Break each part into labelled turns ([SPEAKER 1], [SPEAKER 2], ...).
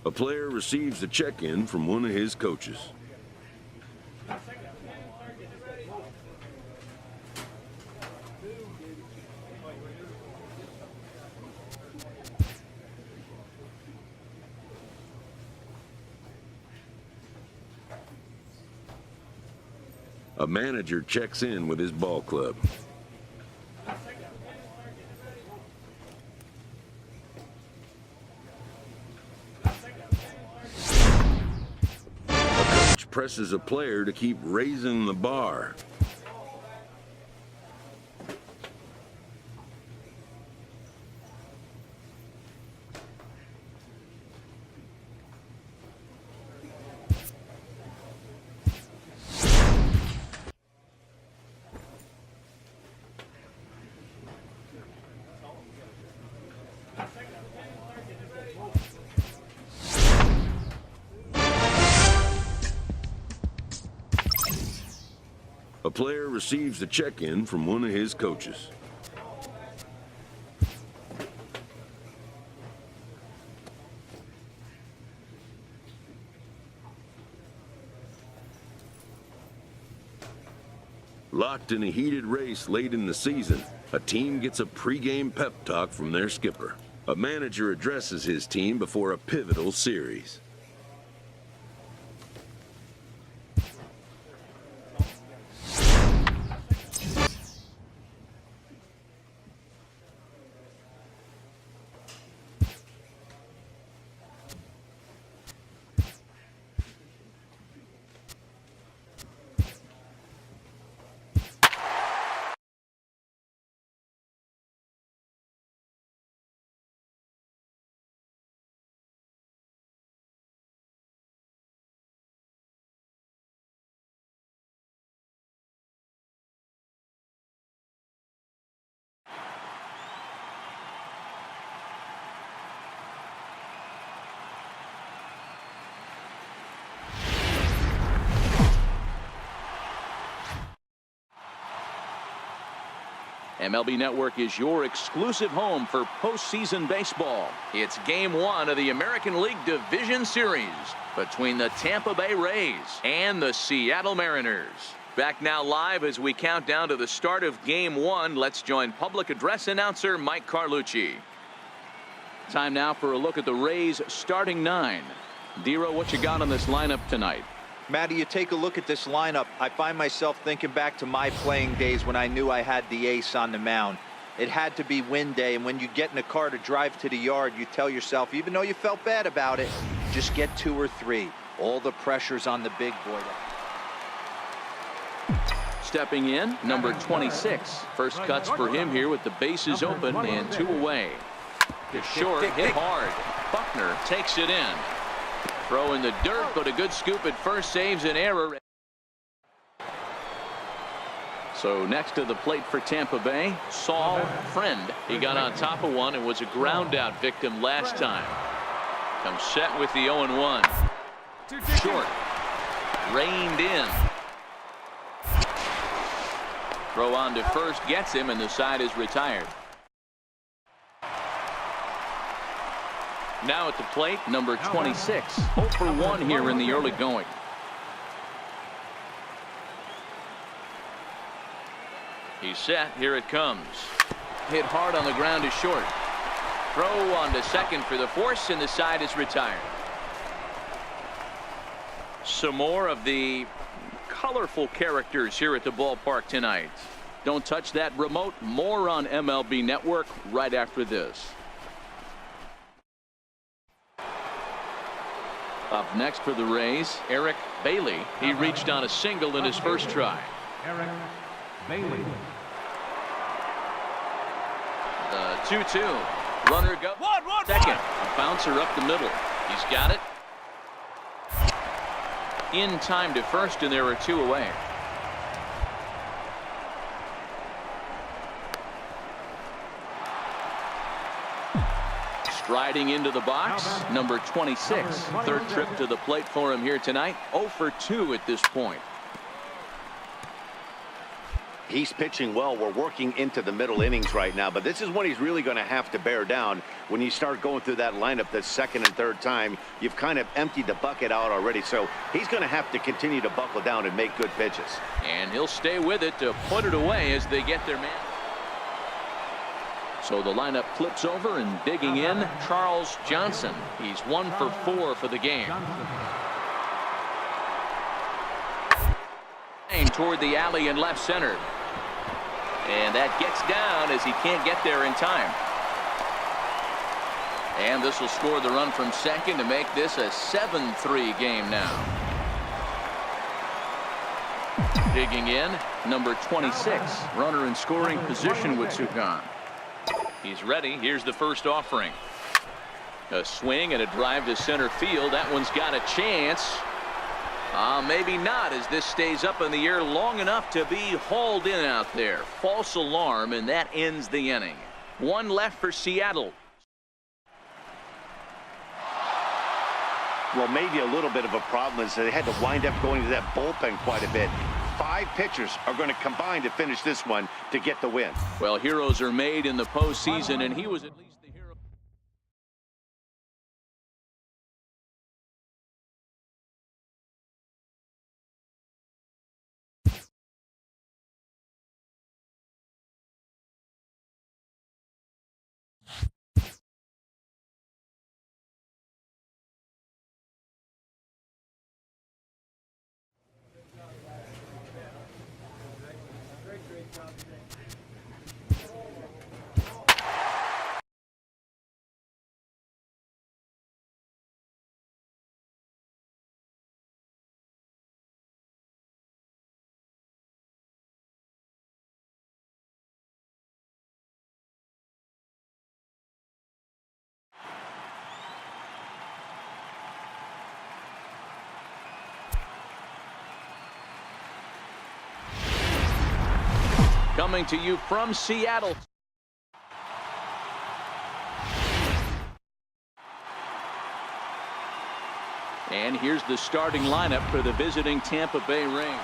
[SPEAKER 1] A player receives a check-in from one of his coaches. A manager checks in with his ball club. Presses a player to keep raising the bar. A player receives a check-in from one of his coaches. Locked in a heated race late in the season, a team gets a pregame pep talk from their skipper. A manager addresses his team before a pivotal series.
[SPEAKER 2] MLB Network is your exclusive home for postseason baseball. It's Game 1 of the American League Division Series between the Tampa Bay Rays and the Seattle Mariners. Back now live as we count down to the start of Game 1. Let's join public address announcer Mike Carlucci. Time now for a look at the Rays starting 9. Dero, what you got on this lineup tonight?
[SPEAKER 3] Matty, you take a look at this lineup. I find myself thinking back to my playing days when I knew I had the ace on the mound. It had to be win day, and when you get in a car to drive to the yard, you tell yourself, even though you felt bad about it, just get 2 or 3. All the pressure's on the big boy.
[SPEAKER 2] Stepping in, number 26. First cuts for him here with the bases open and 2 away. The short hit hard. Buckner takes it in. Throw in the dirt, but a good scoop at first saves an error. So next to the plate for Tampa Bay, Saul Friend. He got on top of one and was a ground out victim last time. Comes set with the 0-1. Short. Reined in. Throw on to first gets him, and the side is retired. Now at the plate, number 26. 0 for 1 here in the early going. He's set. Here it comes. Hit hard on the ground is short. Throw on to second for the force, and the side is retired. Some more of the colorful characters here at the ballpark tonight. Don't touch that remote. More on MLB Network right after this. Up next for the Rays, Eric Bailey. He reached on a single in his first try.
[SPEAKER 4] Eric Bailey.
[SPEAKER 2] The 2-2. Runner go. Second. A bouncer up the middle. He's got it. In time to first, and there are 2 away. Striding into the box, number 26. Third trip to the plate for him here tonight. 0 for 2 at this point.
[SPEAKER 5] He's pitching well. We're working into the middle innings right now, but this is when he's really going to have to bear down. When you start going through that lineup the second and third time, you've kind of emptied the bucket out already, so he's going to have to continue to buckle down and make good pitches.
[SPEAKER 2] And he'll stay with it to put it away as they get their man. So the lineup flips over, and digging in, Charles Johnson. He's 1 for 4 for the game. Toward the alley in left center. And that gets down as he can't get there in time. And this will score the run from second to make this a 7-3 game now. Digging in, number 26. Runner in scoring position with Sugan. He's ready. Here's the first offering. A swing and a drive to center field. That one's got a chance. Maybe not, as this stays up in the air long enough to be hauled in out there. False alarm, and that ends the inning. One left for Seattle.
[SPEAKER 5] Well, maybe a little bit of a problem is they had to wind up going to that bullpen quite a bit. 5 pitchers are going to combine to finish this one to get the win.
[SPEAKER 2] Well, heroes are made in the postseason, and he was at least the hero. Coming to you from Seattle. And here's the starting lineup for the visiting Tampa Bay Rays.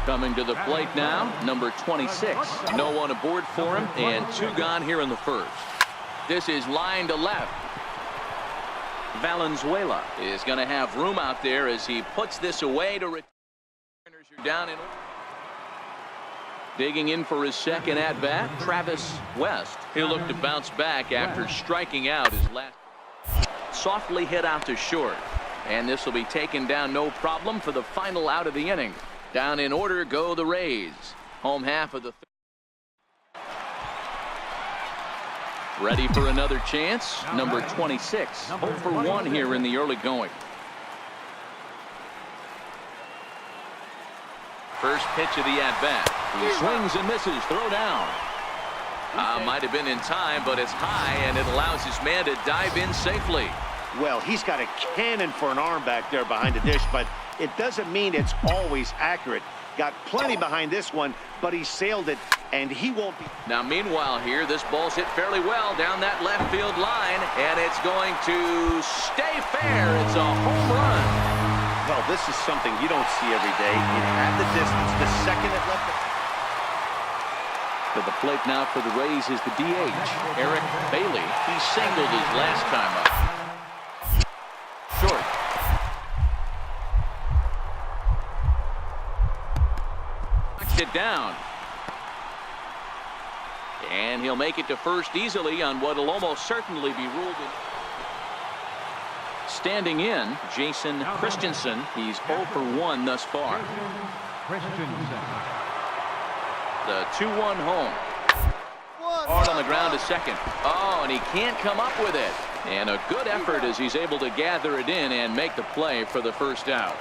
[SPEAKER 2] Coming to the plate now, number 26. No one aboard for him, and 2 gone here in the first. This is line to left. Valenzuela is going to have room out there as he puts this away to return. You're down in. Digging in for his second at-bat, Travis West. He'll look to bounce back after striking out his last. Softly hit out to short. And this will be taken down no problem for the final out of the inning. Down in order go the Rays. Home half of the third. Ready for another chance. Number 26. 0 for 1 here in the early going. First pitch of the at-bat. He swings and misses. Throw down. Might have been in time, but it's high, and it allows his man to dive in safely.
[SPEAKER 5] Well, he's got a cannon for an arm back there behind the dish, but it doesn't mean it's always accurate. Got plenty behind this one, but he sailed it, and he won't be.
[SPEAKER 2] Now, meanwhile here, this ball's hit fairly well down that left field line, and it's going to stay fair. It's a home run.
[SPEAKER 5] Well, this is something you don't see every day. It had the distance the second it left.
[SPEAKER 2] To the plate now for the Rays is the DH, Eric Bailey. He singled his last time up. Short. Knocks it down. And he'll make it to first easily on what will almost certainly be ruled in. Standing in, Jason Christensen. He's 0 for 1 thus far. The 2-1 home. Hard on the ground to second. Oh, and he can't come up with it. And a good effort as he's able to gather it in and make the play for the first out.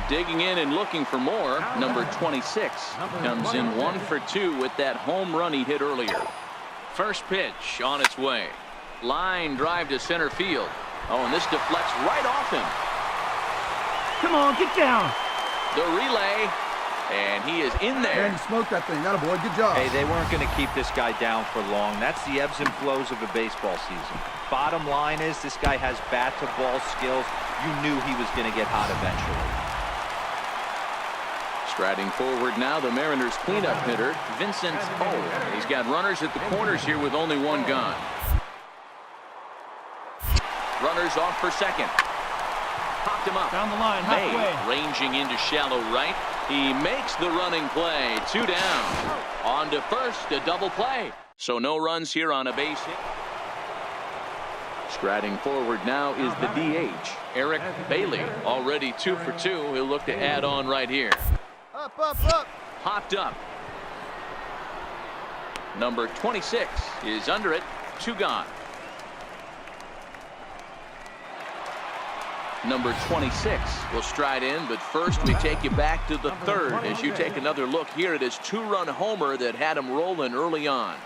[SPEAKER 2] Digging in and looking for more, number 26 comes in 1 for 2 with that home run he hit earlier. First pitch on its way. Line drive to center field. Oh, and this deflects right off him.
[SPEAKER 6] Come on, get down.
[SPEAKER 2] The relay, and he is in there.
[SPEAKER 6] And smoke that thing. That boy, good job.
[SPEAKER 3] Hey, they weren't going to keep this guy down for long. That's the ebbs and flows of a baseball season. Bottom line is this guy has bat-to-ball skills. You knew he was going to get hot eventually.
[SPEAKER 2] Striding forward now, the Mariners cleanup hitter, Vincent O. He's got runners at the corners here with only one gone. Runners off for second. Popped him up.
[SPEAKER 6] Down the line,
[SPEAKER 2] May
[SPEAKER 6] halfway.
[SPEAKER 2] ranging into shallow right. He makes the running play. 2 down. On to first, a double play. So no runs here on a base hit. Striding forward now is the DH, Eric Bailey. Already 2 for 2. He'll look to add on right here.
[SPEAKER 6] Up, up, up.
[SPEAKER 2] Popped up. Number 26 is under it. 2 gone. Number 26 will stride in, but first we take you back to the third as you take another look here at his 2-run homer that had him rolling early on.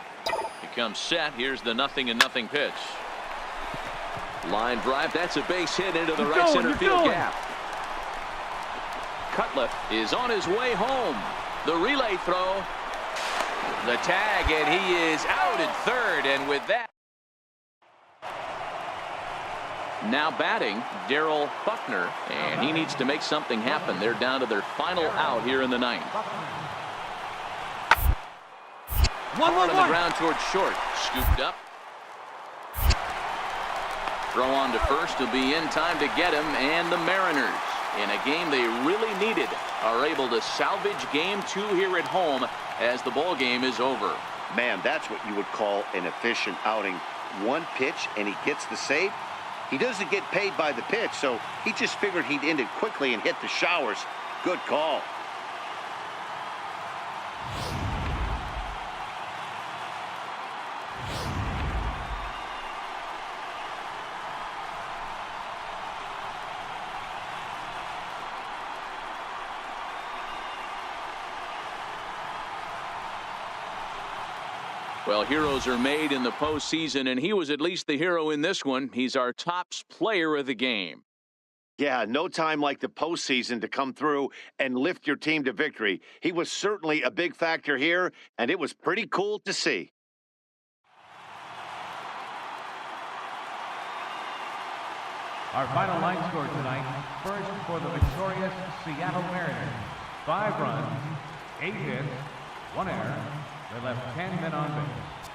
[SPEAKER 2] He comes set. Here's the 0-0 pitch. Line drive. That's a base hit into the right center field gap. Cutler is on his way home. The relay throw. The tag, and he is out at third, and with that. Now batting, Darryl Buckner, and he needs to make something happen. They're down to their final out here in the ninth.
[SPEAKER 6] One.
[SPEAKER 2] On the ground towards short. Scooped up. Throw on to first will be in time to get him, and the Mariners, in a game they really needed, are able to salvage game 2 here at home as the ball game is over.
[SPEAKER 5] Man, that's what you would call an efficient outing. One pitch, and he gets the save. He doesn't get paid by the pitch, so he just figured he'd end it quickly and hit the showers. Good call.
[SPEAKER 2] Well, heroes are made in the postseason, and he was at least the hero in this one. He's our top player of the game.
[SPEAKER 5] Yeah, no time like the postseason to come through and lift your team to victory. He was certainly a big factor here, and it was pretty cool to see.
[SPEAKER 4] Our final line score tonight, first for the victorious Seattle Mariners. 5 runs, 8 hits, 1 error. They left 10 men on base.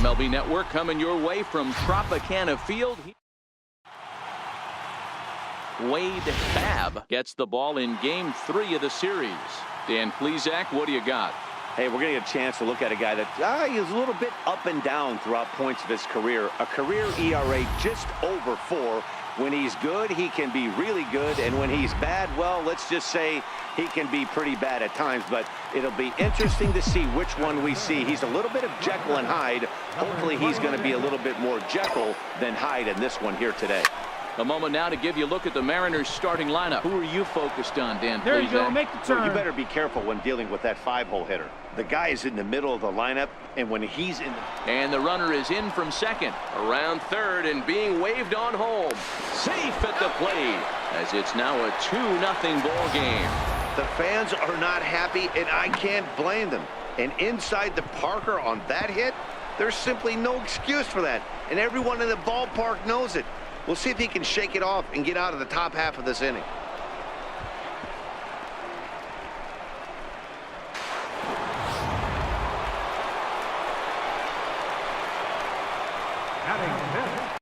[SPEAKER 2] MLB Network coming your way from Tropicana Field. Wade Babb gets the ball in game 3 of the series. Dan Plesac, what do you got?
[SPEAKER 5] Hey, we're going to get a chance to look at a guy that he's a little bit up and down throughout points of his career. A career ERA just over 4. When he's good, he can be really good. And when he's bad, well, let's just say he can be pretty bad at times. But it'll be interesting to see which one we see. He's a little bit of Jekyll and Hyde. Hopefully he's going to be a little bit more Jekyll than Hyde in this one here today.
[SPEAKER 2] A moment now to give you a look at the Mariners starting lineup. Who are you focused on, Dan?
[SPEAKER 6] There you go. Make the turn.
[SPEAKER 5] Well, you better be careful when dealing with that 5-hole hitter. The guy is in the middle of the lineup, and when he's in the...
[SPEAKER 2] And the runner is in from second, around third, and being waved on home. Safe at the plate, as it's now a 2-0 ball game.
[SPEAKER 5] The fans are not happy, and I can't blame them. And inside the Parker on that hit, there's simply no excuse for that. And everyone in the ballpark knows it. We'll see if he can shake it off and get out of the top half of this inning.
[SPEAKER 4] Batting fifth,